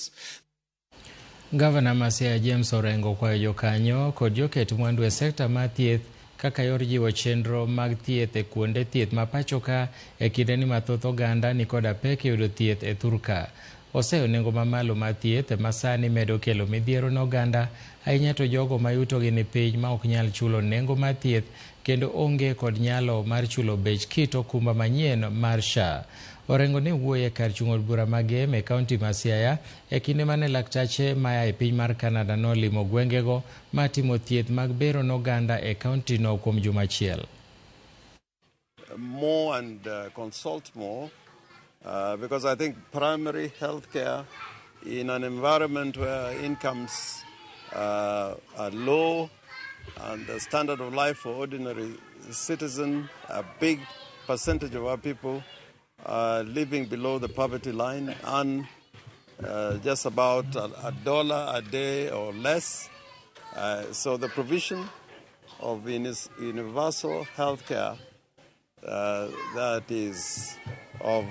lives. Gavana ma Siaya James Orengo kwayo jokanyo kod joket mwandu e sekta mar thieth kaka yor jiwo chenro mag thieth e kuonde thieth ma pachoka e kinde ni mathoth oganda ni koda pek yudo thieth e thurka. Oseyo nengo mamalo mar thieth ma sani medo kelo midhiero ne oganda, ahinya to jogo ma yutogi ni piny ma ok nyal chulo nengo mar thieth kendo onge kod nyalo mar chulo bech kit okumba manyien mar SHA. Orengo ne wuoye kar chung od bura magem e kaonti ma Siaya e kinde mane laktache maya e piny mar Canada nolimo gwengego ma timo thieth mag bero n'oganda e kaonti no kuom juma achiel. More and consult more because I think primary health care in an environment where incomes are low and the standard of life for ordinary citizens, a big percentage of our people living below the poverty line and just about $1 a day or less. So the provision of universal health care that is of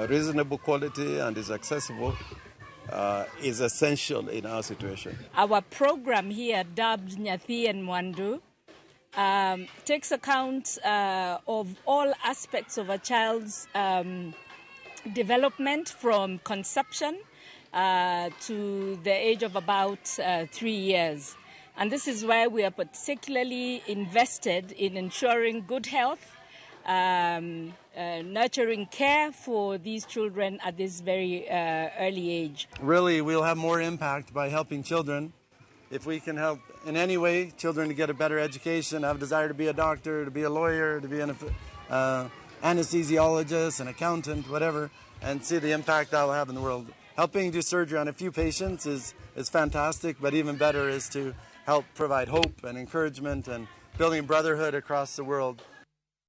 reasonable quality and is accessible is essential in our situation. Our program here, dubbed Nyathi and Mwandu, takes account of all aspects of a child's development from conception to the age of about 3 years. And this is why we are particularly invested in ensuring good health, nurturing care for these children at this very early age. Really, we'll have more impact by helping children. If we can help in any way children to get a better education, have a desire to be a doctor, to be a lawyer, to be an anesthesiologist, an accountant, whatever, and see the impact that will have in the world. Helping do surgery on a few patients is fantastic, but even better is to help provide hope and encouragement and building brotherhood across the world.